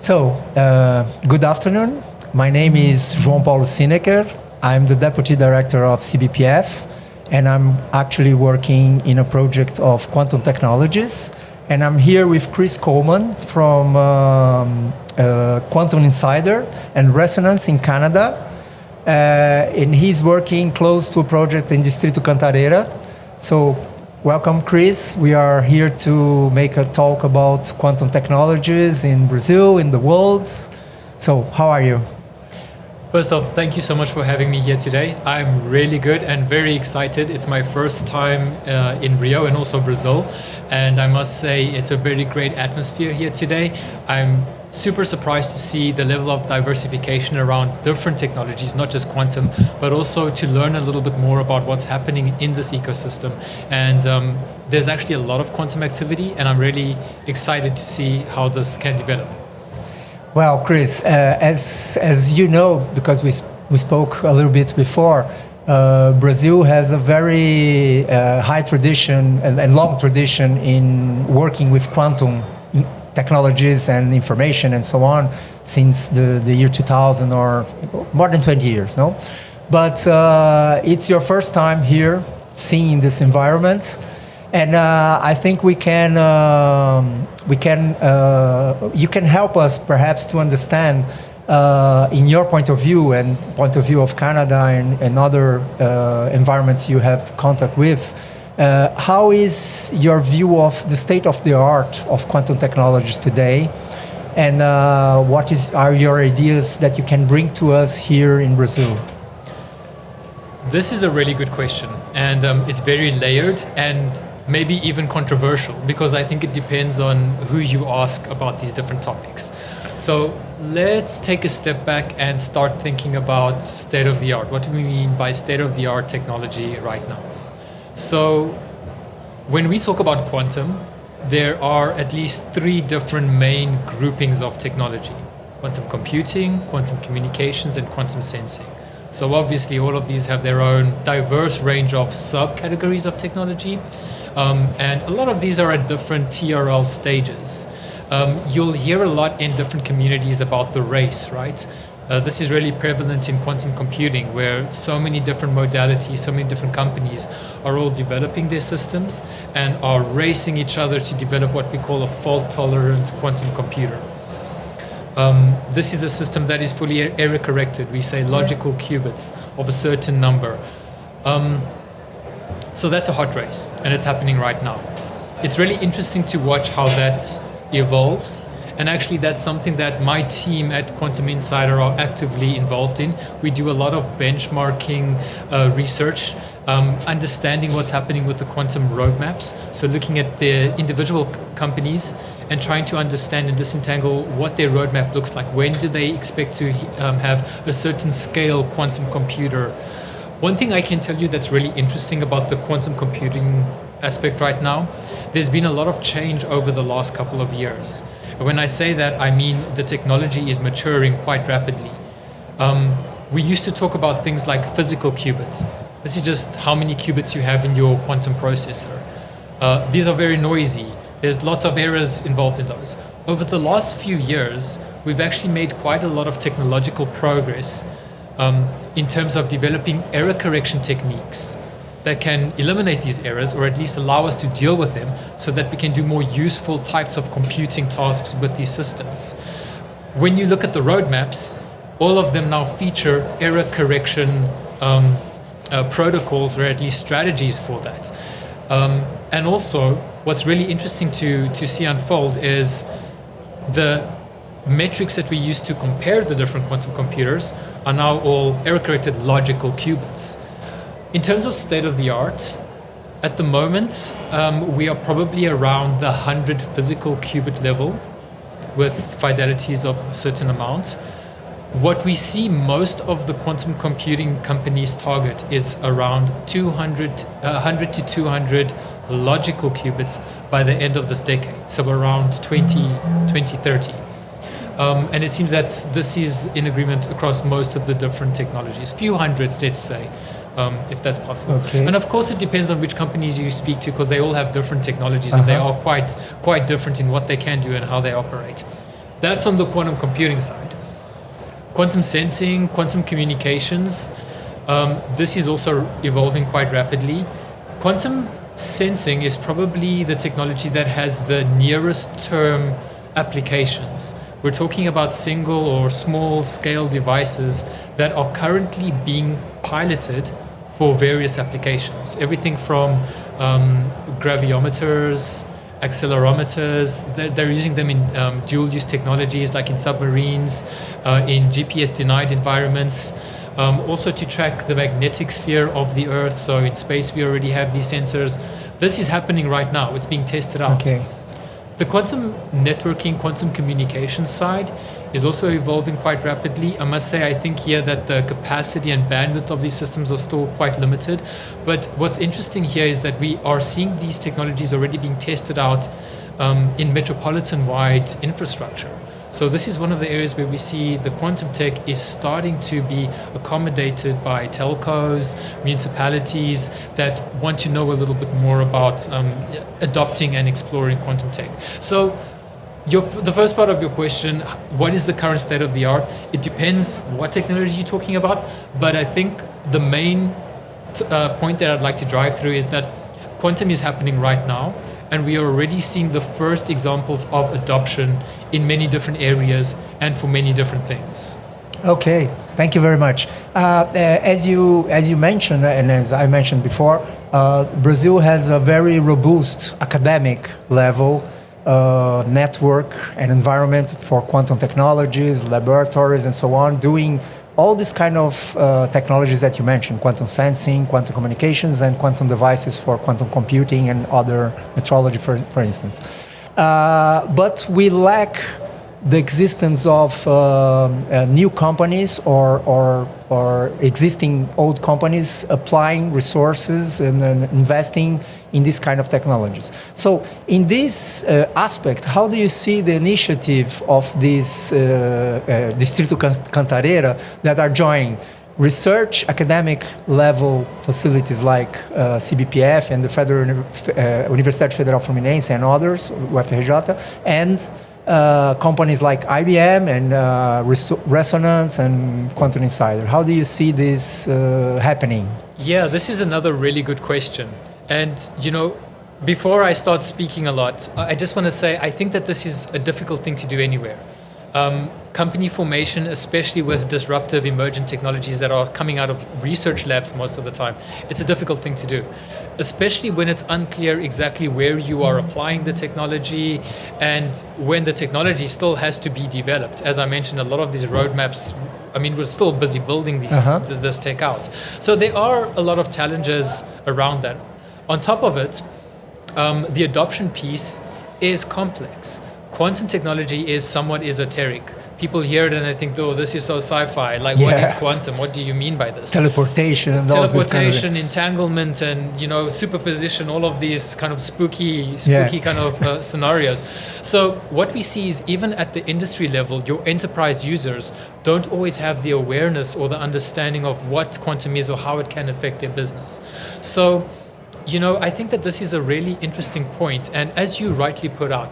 Good afternoon. My name is João Paulo Sineker. I'm the Deputy Director of CBPF, and I'm actually working in a project of quantum technologies. And I'm here with Chris Coleman from Quantum Insider and Resonance in Canada. And he's working close to a project in Distrito Cantareira. So welcome, Chris. We are here to make a talk about quantum technologies in Brazil, in the world. So how are you? First off, thank you so much for having me here today. I'm really good and very excited. It's my first time in Rio and also Brazil. And I must say it's a very great atmosphere here today. I'm super surprised to see the level of diversification around different technologies, not just quantum, but also to learn a little bit more about what's happening in this ecosystem. And there's actually a lot of quantum activity, and I'm really excited to see how this can develop. Well, Chris, as you know, because we spoke a little bit before, Brazil has a very high tradition and long tradition in working with quantum technologies and information and so on since the year 2000 or more than 20 years, no? But it's your first time here seeing this environment. And I think you can help us perhaps to understand in your point of view and point of view of Canada and other environments you have contact with, how is your view of the state of the art of quantum technologies today, and what are your ideas that you can bring to us here in Brazil? This is a really good question, and it's very layered and maybe even controversial, because I think it depends on who you ask about these different topics. So let's take a step back and start thinking about state of the art. What do we mean by state of the art technology right now? So when we talk about quantum, there are at least three different main groupings of technology: quantum computing, quantum communications, and quantum sensing. So obviously all of these have their own diverse range of subcategories of technology. And a lot of these are at different TRL stages. You'll hear a lot in different communities about the race, right? This is really prevalent in quantum computing, where so many different modalities, so many different companies are all developing their systems and are racing each other to develop what we call a fault-tolerant quantum computer. This is a system that is fully error-corrected. We say logical qubits of a certain number. So that's a hot race, and it's happening right now. It's really interesting to watch how that evolves, and actually that's something that my team at Quantum Insider are actively involved in. We do a lot of benchmarking research, understanding what's happening with the quantum roadmaps, so looking at the individual companies and trying to understand and disentangle what their roadmap looks like. When do they expect to have a certain scale quantum computer? One thing I can tell you that's really interesting about the quantum computing aspect right now, there's been a lot of change over the last couple of years. When I say that, I mean the technology is maturing quite rapidly. We used to talk about things like physical qubits. This is just how many qubits you have in your quantum processor. These are very noisy. There's lots of errors involved in those. Over the last few years, we've actually made quite a lot of technological progress in terms of developing error correction techniques that can eliminate these errors, or at least allow us to deal with them, so that we can do more useful types of computing tasks with these systems. When you look at the roadmaps, all of them now feature error correction protocols, or at least strategies for that. And also, what's really interesting to see unfold is the metrics that we use to compare the different quantum computers are now all error-corrected logical qubits. In terms of state of the art, at the moment, we are probably around the 100 physical qubit level with fidelities of a certain amount. What we see most of the quantum computing companies target is around 100 to 200 logical qubits by the end of this decade, so around 2030. And it seems that this is in agreement across most of the different technologies, few hundreds, let's say, if that's possible. Okay. And of course it depends on which companies you speak to, because they all have different technologies and they are quite different in what they can do and how they operate. That's on the quantum computing side. Quantum sensing, quantum communications, this is also evolving quite rapidly. Quantum sensing is probably the technology that has the nearest term applications. We're talking about single or small scale devices that are currently being piloted for various applications. Everything from graviometers, accelerometers, they're using them in dual-use technologies like in submarines, in GPS-denied environments, also to track the magnetic sphere of the Earth. So in space we already have these sensors. This is happening right now. It's being tested out. Okay. The quantum networking, quantum communication side is also evolving quite rapidly. I must say, I think here that the capacity and bandwidth of these systems are still quite limited. But what's interesting here is that we are seeing these technologies already being tested out in metropolitan-wide infrastructure. So this is one of the areas where we see the quantum tech is starting to be accommodated by telcos, municipalities that want to know a little bit more about adopting and exploring quantum tech. So the first part of your question, what is the current state of the art? It depends what technology you're talking about, but I think the main point that I'd like to drive through is that quantum is happening right now, and we are already seeing the first examples of adoption in many different areas and for many different things. Okay, thank you very much. As you mentioned, and as I mentioned before, Brazil has a very robust academic level network and environment for quantum technologies, laboratories, and so on, doing all these kind of technologies that you mentioned: quantum sensing, quantum communications, and quantum devices for quantum computing and other metrology, for instance. But we lack the existence of new companies or existing old companies applying resources and investing in this kind of technologies. So in this aspect, how do you see the initiative of this Distrito Cantareira that are joining research academic level facilities like CBPF and the Universidade Federal Fluminense and others, UFRJ, and companies like IBM and Resonance and Quantum Insider? How do you see this happening? Yeah, this is another really good question. And, before I start speaking a lot, I just want to say I think that this is a difficult thing to do anywhere. Company formation, especially with disruptive emergent technologies that are coming out of research labs most of the time, it's a difficult thing to do, especially when it's unclear exactly where you are applying the technology and when the technology still has to be developed. As I mentioned, a lot of these roadmaps, we're still busy building this tech out. So there are a lot of challenges around that. On top of it, the adoption piece is complex. Quantum technology is somewhat esoteric. People hear it and they think, oh, this is so sci-fi. Like, what is quantum? What do you mean by this? Teleportation, entanglement, and superposition. All of these kind of spooky kind of scenarios. So what we see is even at the industry level, your enterprise users don't always have the awareness or the understanding of what quantum is or how it can affect their business. So, I think that this is a really interesting point. And as you rightly put out,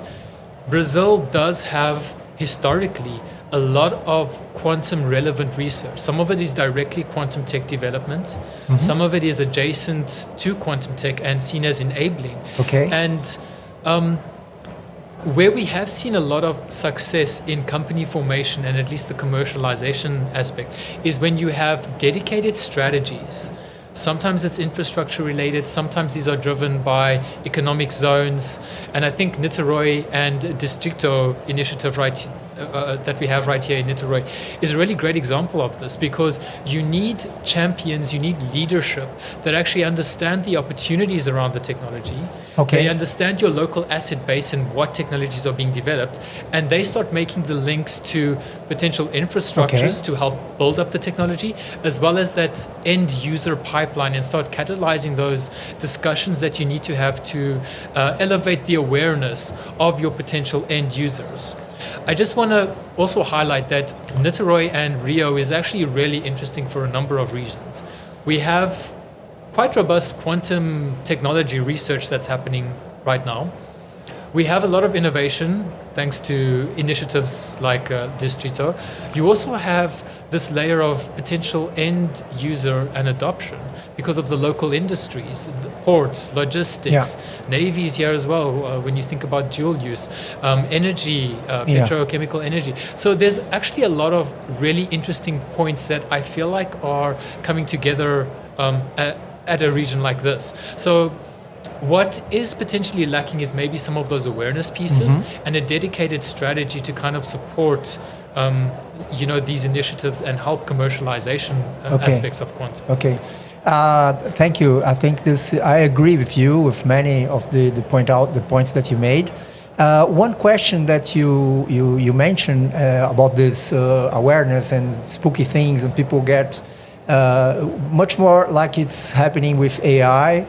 Brazil does have historically a lot of quantum relevant research. Some of it is directly quantum tech development. Mm-hmm. Some of it is adjacent to quantum tech and seen as enabling. Okay. And where we have seen a lot of success in company formation and at least the commercialization aspect is when you have dedicated strategies. Sometimes it's infrastructure related, sometimes these are driven by economic zones. And I think Niterói and Distrito initiative that we have right here in Niterói is a really great example of this, because you need champions, you need leadership that actually understand the opportunities around the technology. Okay. They understand your local asset base and what technologies are being developed, and they start making the links to potential infrastructures to help build up the technology, as well as that end user pipeline, and start catalyzing those discussions that you need to have to elevate the awareness of your potential end users. I just want to also highlight that Niterói and Rio is actually really interesting for a number of reasons. We have quite robust quantum technology research that's happening right now. we have a lot of innovation thanks to initiatives like Distrito. You also have this layer of potential end user and adoption because of the local industries, the ports, logistics, navies here as well, when you think about dual use, energy, petrochemical energy. So there's actually a lot of really interesting points that I feel like are coming together at a region like this. So what is potentially lacking is maybe some of those awareness pieces and a dedicated strategy to kind of support these initiatives and help commercialization aspects of quantum. Okay. Thank you. I think I agree with you with many of the points that you made. One question that you mentioned about this awareness and spooky things, and people get much more like it's happening with AI.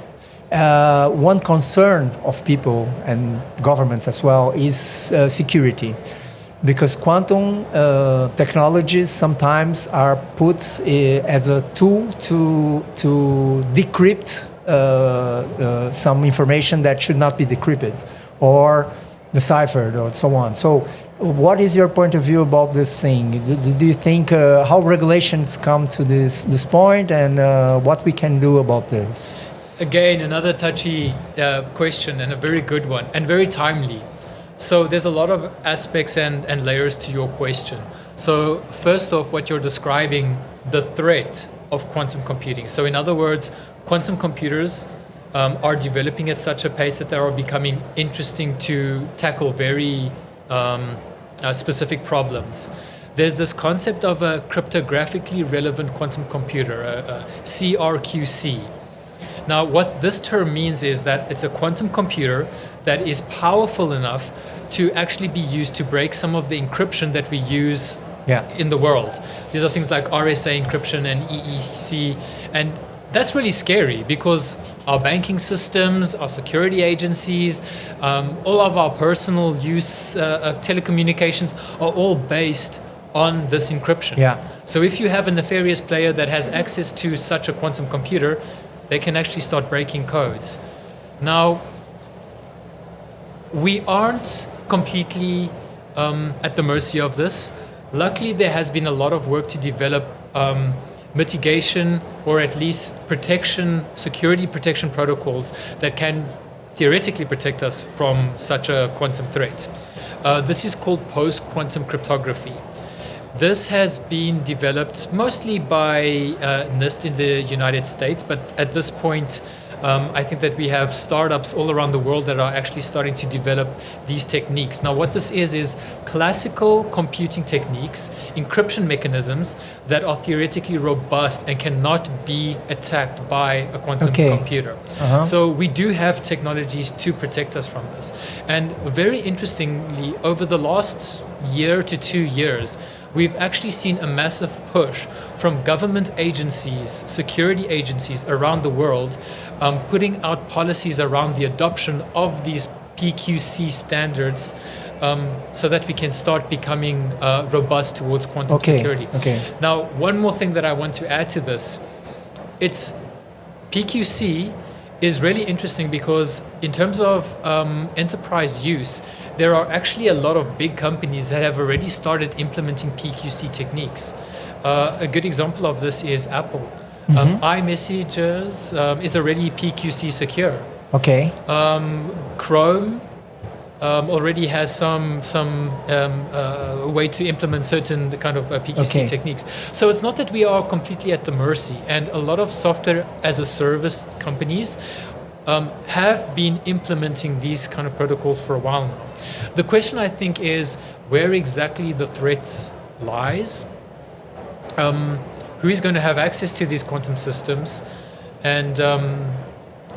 One concern of people and governments as well is security, because quantum technologies sometimes are put as a tool to decrypt some information that should not be decrypted or deciphered or so on. So what is your point of view about this thing? Do you think how regulations come to this point, and what we can do about this? Again, another touchy question, and a very good one, and very timely. So there's a lot of aspects and layers to your question. So first off, what you're describing, the threat of quantum computing. So in other words, quantum computers are developing at such a pace that they are becoming interesting to tackle very specific problems. There's this concept of a cryptographically relevant quantum computer, a CRQC. Now, what this term means is that it's a quantum computer that is powerful enough to actually be used to break some of the encryption that we use in the world. These are things like RSA encryption and EEC, and that's really scary because our banking systems, our security agencies, all of our personal use telecommunications are all based on this encryption. So if you have a nefarious player that has access to such a quantum computer, they can actually start breaking codes. Now, we aren't completely at the mercy of this. Luckily, there has been a lot of work to develop mitigation or at least security protection protocols that can theoretically protect us from such a quantum threat. This is called post-quantum cryptography. This has been developed mostly by NIST in the United States, but at this point, I think that we have startups all around the world that are actually starting to develop these techniques. Now, what this is classical computing techniques, encryption mechanisms that are theoretically robust and cannot be attacked by a quantum computer. So we do have technologies to protect us from this. And very interestingly, over the last year to 2 years, we've actually seen a massive push from government agencies, security agencies around the world, putting out policies around the adoption of these PQC standards so that we can start becoming robust towards quantum security. Now, one more thing that I want to add to this, it's PQC is really interesting because in terms of enterprise use, there are actually a lot of big companies that have already started implementing PQC techniques. A good example of this is Apple. iMessages is already PQC secure. Chrome already has some way to implement certain kind of PQC techniques. So it's not that we are completely at the mercy, and a lot of software as a service companies have been implementing these kind of protocols for a while now. The question, I think, is where exactly the threat lies, who is going to have access to these quantum systems, and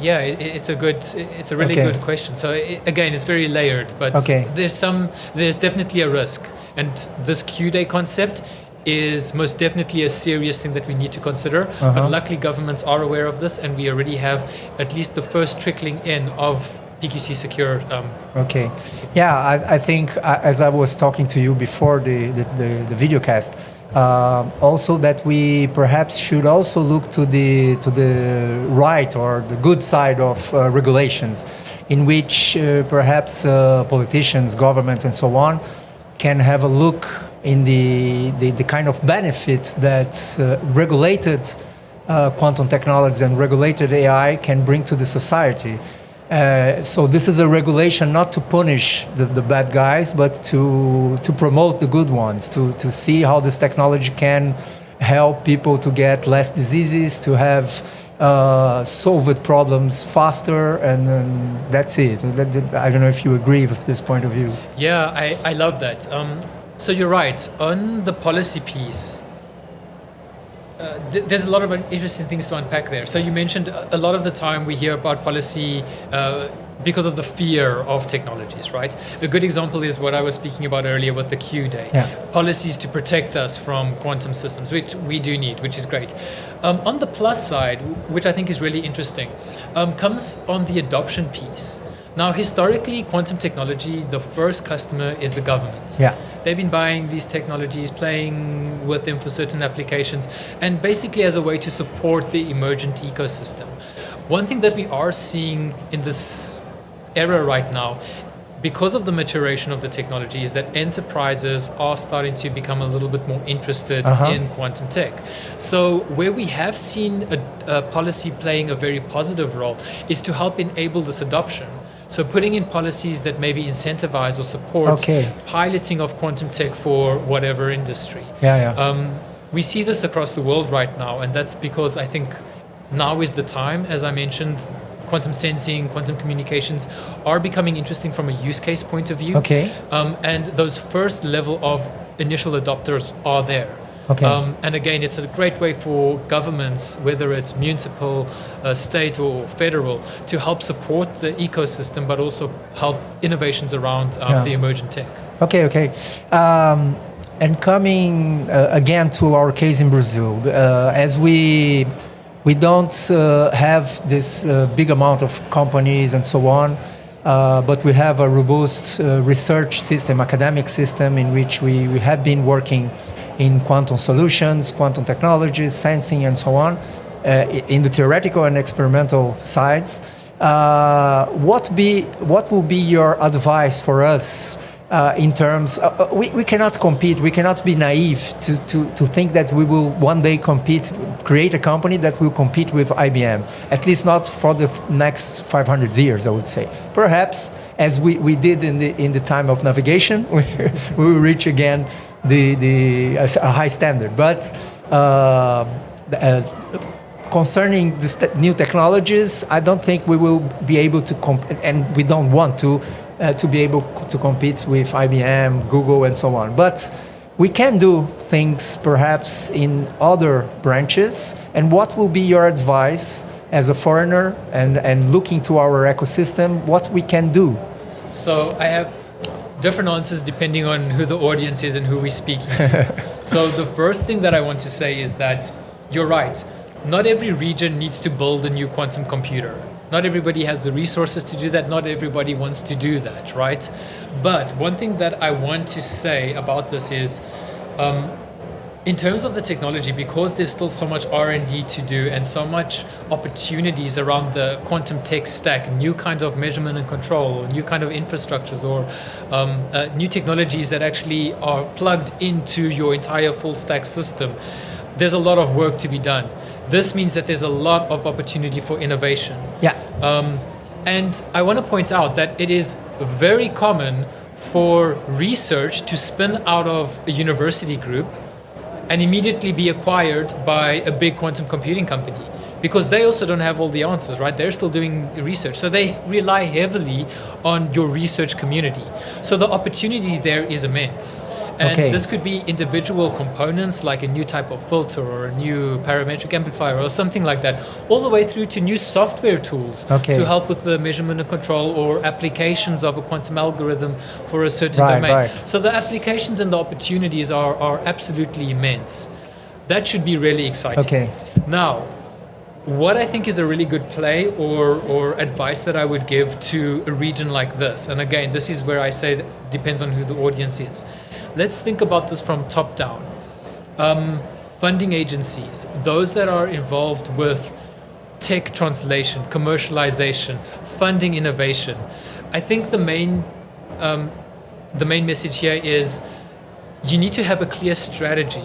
it's a really good question. So again, it's very layered, but there's definitely a risk, and this Q-Day concept is most definitely a serious thing that we need to consider. But luckily, governments are aware of this, and we already have at least the first trickling in of PQC secure. I think as I was talking to you before the video cast, Also, that we perhaps should also look to the right or the good side of regulations, in which perhaps politicians, governments, and so on can have a look in the kind of benefits that regulated quantum technologies and regulated AI can bring to the society. So this is a regulation not to punish the bad guys, but to promote the good ones, to see how this technology can help people to get less diseases, to have solved problems faster, and that's it. I don't know if you agree with this point of view. Yeah, I love that. So you're right. On the policy piece, there's a lot of interesting things to unpack there. So you mentioned a lot of the time we hear about policy because of the fear of technologies, right? A good example is what I was speaking about earlier with the Q Day. Yeah. Policies to protect us from quantum systems, which we do need, which is great. On the plus side, which I think is really interesting, comes on the adoption piece. Now, historically, quantum technology, the first customer is the government. Yeah. They've been buying these technologies, playing with them for certain applications, and basically as a way to support the emergent ecosystem. One thing that we are seeing in this era right now, because of the maturation of the technology, is that enterprises are starting to become a little bit more interested in quantum tech. So where we have seen a policy playing a very positive role is to help enable this adoption. So putting in policies that maybe incentivize or support piloting of quantum tech for whatever industry. We see this across the world right now, and that's because I think now is the time. As I mentioned, quantum sensing, quantum communications are becoming interesting from a use case point of view. And those first level of initial adopters are there. And again, it's a great way for governments, whether it's municipal, state or federal, to help support the ecosystem, but also help innovations around the emergent tech. And coming again to our case in Brazil, as we don't have this big amount of companies and so on, but we have a robust research system, academic system, in which we have been working in quantum solutions, quantum technologies, sensing, and so on, in the theoretical and experimental sides. What will be your advice for us in terms? We cannot compete. We cannot be naive to think that we will one day create a company that will compete with IBM. At least not for the next 500 years, I would say. Perhaps, as we did in the time of navigation, we will reach again a high standard, but concerning the new technologies, I don't think we will be able to and we don't want to be able to compete with IBM, Google, and so on. But we can do things perhaps in other branches. And what will be your advice as a foreigner and looking to our ecosystem? What we can do? So I have different answers depending on who the audience is and who we're speaking to. So the first thing that I want to say is that you're right. Not every region needs to build a new quantum computer. Not everybody has the resources to do that. Not everybody wants to do that, right? But one thing that I want to say about this is, in terms of the technology, because there's still so much R&D to do and so much opportunities around the quantum tech stack, new kinds of measurement and control, or new kind of infrastructures, or new technologies that actually are plugged into your entire full stack system, there's a lot of work to be done. This means that there's a lot of opportunity for innovation. And I want to point out that it is very common for research to spin out of a university group and immediately be acquired by a big quantum computing company, because they also don't have all the answers, right? They're still doing research. So they rely heavily on your research community. So the opportunity there is immense. And this could be individual components like a new type of filter or a new parametric amplifier or something like that, all the way through to new software tools to help with the measurement and control or applications of a quantum algorithm for a certain domain. So the applications and the opportunities are absolutely immense. That should be really exciting. Now, what I think is a really good play or advice that I would give to a region like this, and again, this is where I say that depends on who the audience is. Let's think about this from top down. funding agencies, those that are involved with tech translation, commercialization, funding innovation. I think the main message here is you need to have a clear strategy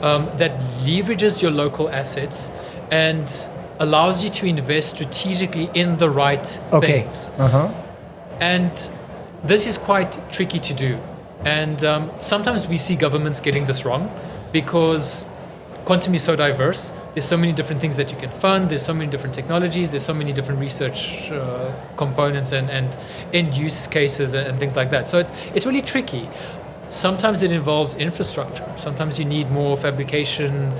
that leverages your local assets and allows you to invest strategically in the right things. And this is quite tricky to do. And sometimes we see governments getting this wrong because quantum is so diverse. There's so many different things that you can fund. There's so many different technologies. There's so many different research components and end use cases and things like that. So it's really tricky. Sometimes it involves infrastructure. Sometimes you need more fabrication.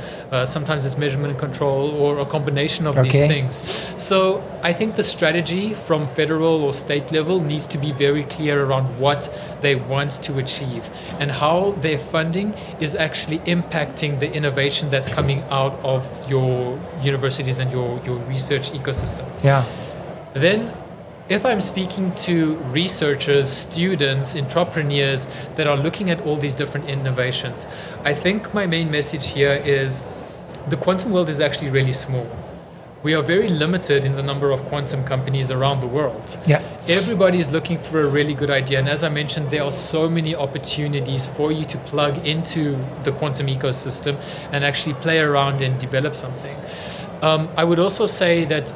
Sometimes it's measurement and control, or a combination of these things. So I think the strategy from federal or state level needs to be very clear around what they want to achieve and how their funding is actually impacting the innovation that's coming out of your universities and your research ecosystem. Yeah. Then, if I'm speaking to researchers, students, entrepreneurs that are looking at all these different innovations, I think my main message here is the quantum world is actually really small. We are very limited in the number of quantum companies around the world. Yeah. Everybody is looking for a really good idea. And as I mentioned, there are so many opportunities for you to plug into the quantum ecosystem and actually play around and develop something. I would also say that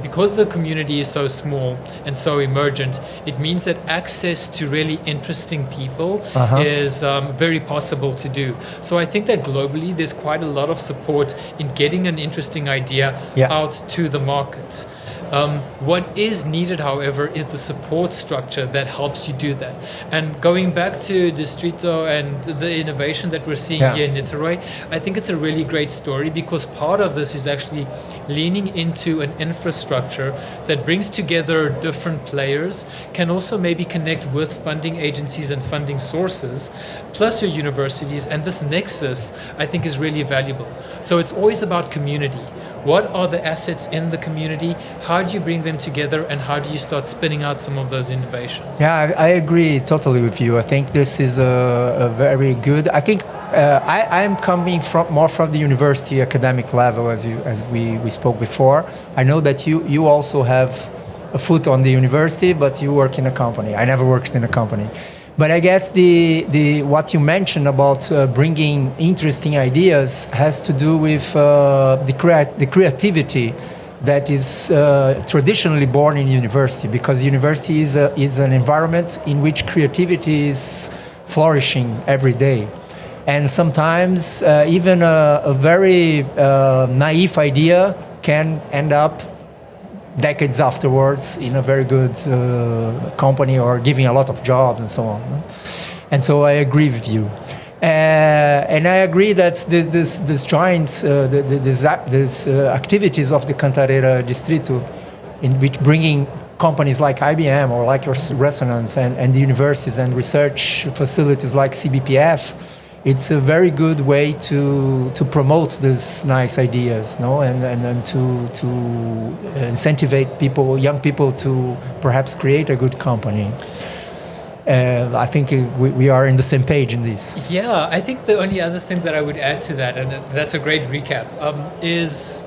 because the community is so small and so emergent, it means that access to really interesting people is very possible to do. So I think that globally there's quite a lot of support in getting an interesting idea out to the market. What is needed, however, is the support structure that helps you do that. And going back to Distrito and the innovation that we're seeing here in Niterói, I think it's a really great story because part of this is actually leaning into an infrastructure that brings together different players, can also maybe connect with funding agencies and funding sources, plus your universities, and this nexus, I think, is really valuable. So it's always about community. What are the assets in the community? How do you bring them together, and how do you start spinning out some of those innovations? Yeah, I agree totally with you. I think this is a very good. I think I'm coming more from the university academic level, as we spoke before. I know that you also have a foot on the university, but you work in a company. I never worked in a company. But I guess the what you mentioned about bringing interesting ideas has to do with the creativity that is traditionally born in university, because university is an environment in which creativity is flourishing every day. And sometimes even a very naive idea can end up decades afterwards in a very good company or giving a lot of jobs and so on. And so I agree with you. And I agree that this joint, these activities of the Cantareira Distrito, in which bringing companies like IBM or like your Resonance and the universities and research facilities like CBPF, it's a very good way to promote these nice ideas, no, and to incentivize young people to perhaps create a good company. I think we are in the same page in this. Yeah, I think the only other thing that I would add to that, and that's a great recap, is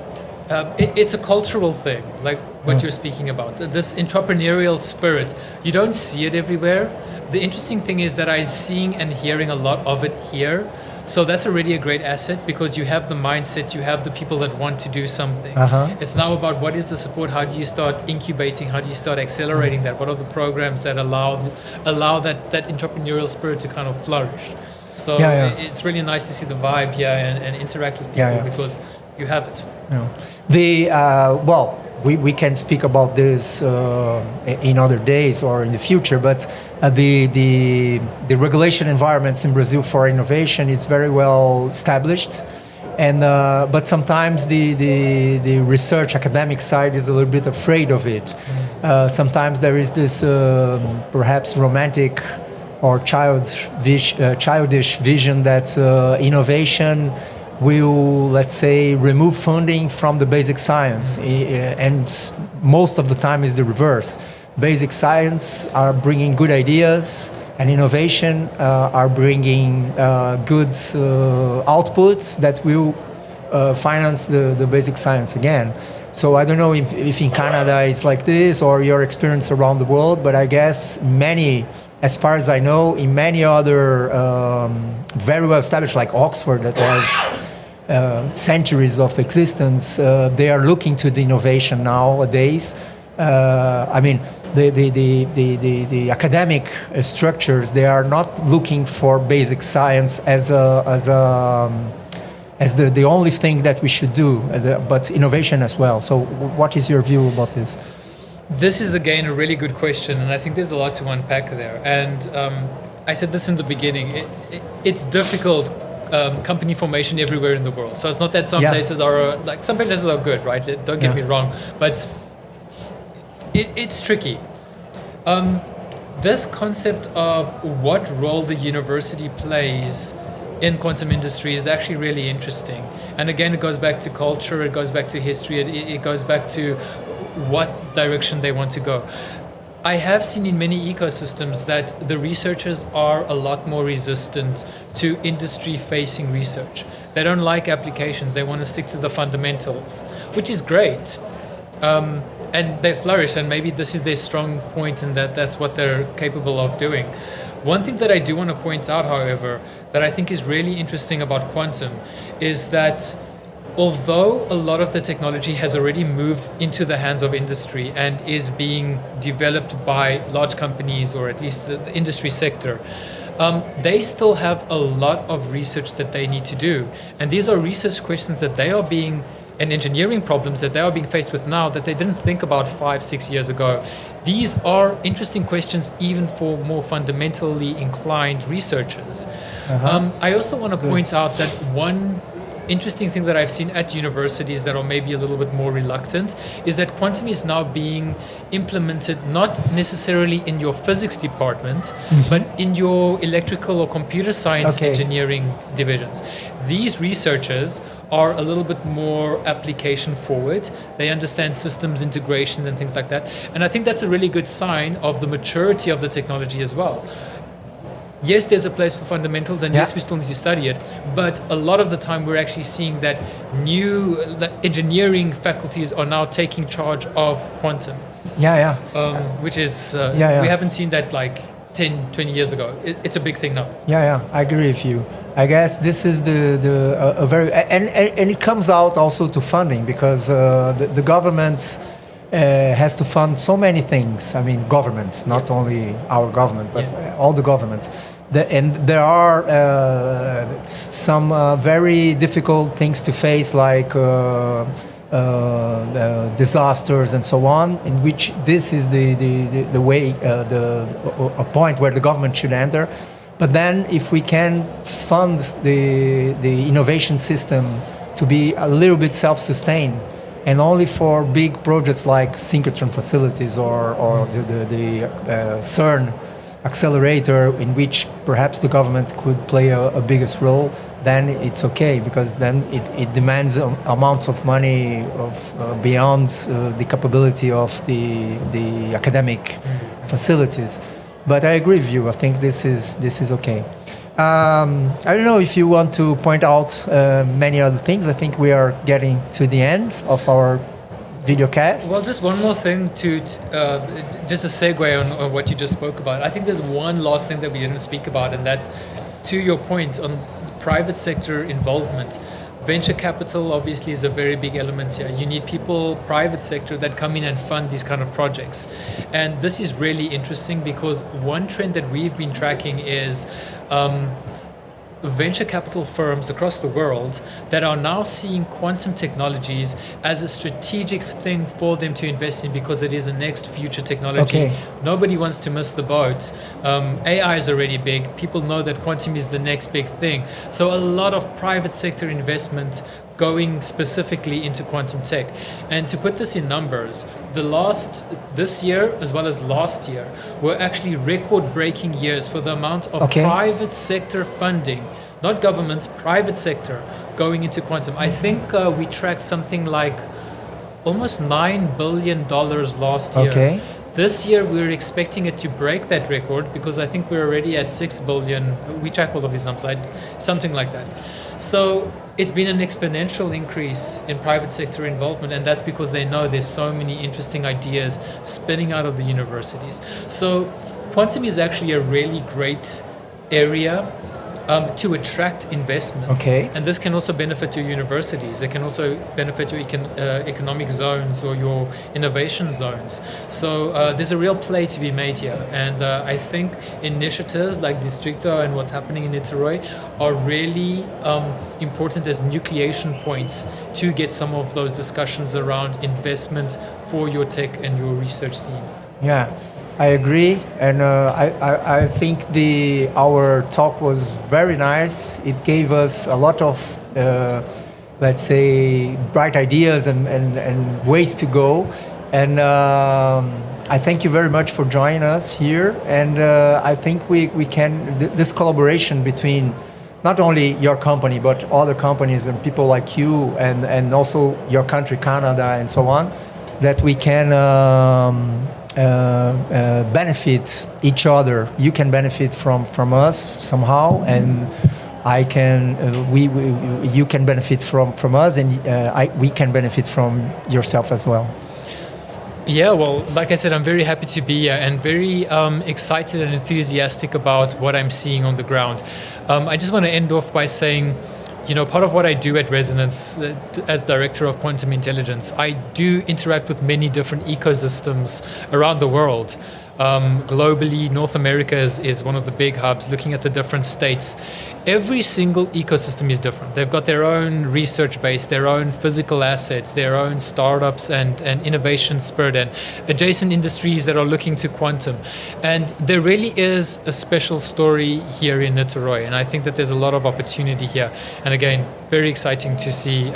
it's a cultural thing, like what you're speaking about. This entrepreneurial spirit, you don't see it everywhere. The interesting thing is that I'm seeing and hearing a lot of it here. So that's already a great asset because you have the mindset, you have the people that want to do something. It's now about what is the support, how do you start incubating, how do you start accelerating that, what are the programs that allow that entrepreneurial spirit to kind of flourish. So it's really nice to see the vibe here and interact with people because you have it. We can speak about this in other days or in the future, but the regulation environments in Brazil for innovation is very well established, and but sometimes the research academic side is a little bit afraid of it. Sometimes there is this perhaps romantic or childish vision that innovation will, let's say, remove funding from the basic science, and most of the time is the reverse. Basic science are bringing good ideas, and innovation are bringing good outputs that will finance the basic science again. So I don't know if in Canada it's like this or your experience around the world, but I guess as far as I know, in many other very well established, like Oxford, that was centuries of existence, they are looking to the innovation nowadays. I mean, the academic structures, they are not looking for basic science as the only thing that we should do, but innovation as well. So what is your view about this? This is, again, a really good question, and I think there's a lot to unpack there. And I said this in the beginning. It's difficult company formation everywhere in the world. So it's not that some places are, like, some places are good, right? Don't get me wrong. But it's tricky. This concept of what role the university plays in quantum industry is actually really interesting. And again, it goes back to culture, it goes back to history, it goes back to what direction they want to go. I have seen in many ecosystems that the researchers are a lot more resistant to industry-facing research. They don't like applications, they want to stick to the fundamentals, which is great. And they flourish, and maybe this is their strong point, and that's what they're capable of doing. One thing that I do want to point out, however, that I think is really interesting about quantum is that although a lot of the technology has already moved into the hands of industry and is being developed by large companies, or at least the industry sector, they still have a lot of research that they need to do. And these are research questions that they are being, and engineering problems that they are being faced with now that they didn't think about 5-6 years ago. These are interesting questions even for more fundamentally inclined researchers. I also want to point out that one interesting thing that I've seen at universities that are maybe a little bit more reluctant is that quantum is now being implemented not necessarily in your physics department, but in your electrical or computer science engineering divisions. These researchers are a little bit more application forward. They understand systems integration and things like that. And I think that's a really good sign of the maturity of the technology as well. Yes, there's a place for fundamentals, and yes, we still need to study it, but a lot of the time we're actually seeing that the engineering faculties are now taking charge of quantum. Which is, we haven't seen that like 10, 20 years ago. It's a big thing now. I agree with you. I guess this is a very, and it comes out also to funding, because the government has to fund so many things. I mean, governments, not only our government, but all the governments. And there are some very difficult things to face, like disasters and so on, in which this is the way, a point where the government should enter. But then if we can fund the innovation system to be a little bit self-sustained, and only for big projects like synchrotron facilities or the CERN accelerator, in which perhaps the government could play a biggest role, then it's okay, because then it demands amounts of money beyond the capability of the academic facilities. But I agree with you. I think this is okay. I don't know if you want to point out many other things. I think we are getting to the end of our video cast. Well, just one more thing to just a segue on what you just spoke about. I think there's one last thing that we didn't speak about, and that's to your point on private sector involvement. Venture capital obviously is a very big element here. You need people, private sector, that come in and fund these kind of projects. And this is really interesting, because one trend that we've been tracking is venture capital firms across the world that are now seeing quantum technologies as a strategic thing for them to invest in, because it is the next future technology. Nobody wants to miss the boat. AI is already big. People know that quantum is the next big thing. So a lot of private sector investment going specifically into quantum tech. And to put this in numbers, this year as well as last year were actually record-breaking years for the amount of private sector funding, not governments, private sector going into quantum. I think we tracked something like almost $9 billion last year. This year, we're expecting it to break that record because I think we're already at 6 billion. We track all of these numbers, something like that. So it's been an exponential increase in private sector involvement, and that's because they know there's so many interesting ideas spinning out of the universities. So quantum is actually a really great area to attract investment. Okay. And this can also benefit your universities. It can also benefit your economic zones or your innovation zones. So there's a real play to be made here. And I think initiatives like Distrito and what's happening in Niterói are really important as nucleation points to get some of those discussions around investment for your tech and your research team. Yeah. I agree, and I think our talk was very nice. It gave us a lot of, let's say, bright ideas and ways to go. And I thank you very much for joining us here. And I think we can, this collaboration between not only your company, but other companies and people like you, and also your country, Canada, and so on, that we can benefit each other. You can benefit from us somehow, and I can. You can benefit from us, and we can benefit from yourself as well. Yeah, well, like I said, I'm very happy to be here and very excited and enthusiastic about what I'm seeing on the ground. I just want to end off by saying, part of what I do at Resonance as Director of Quantum Intelligence, I do interact with many different ecosystems around the world. Globally, North America is one of the big hubs, looking at the different states. Every single ecosystem is different. They've got their own research base, their own physical assets, their own startups and innovation spirit and adjacent industries that are looking to quantum. And there really is a special story here in Niterói, and I think that there's a lot of opportunity here. And again, very exciting to see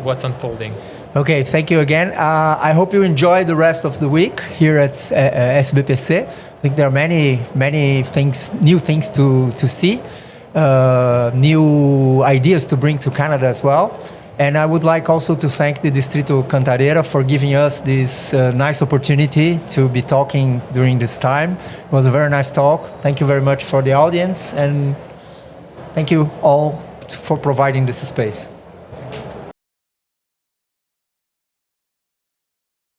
what's unfolding. Okay, thank you again. I hope you enjoy the rest of the week here at SBPC. I think there are many things, new things to see, new ideas to bring to Canada as well. And I would like also to thank the Distrito Cantareira for giving us this nice opportunity to be talking during this time. It was a very nice talk. Thank you very much for the audience, and thank you all for providing this space.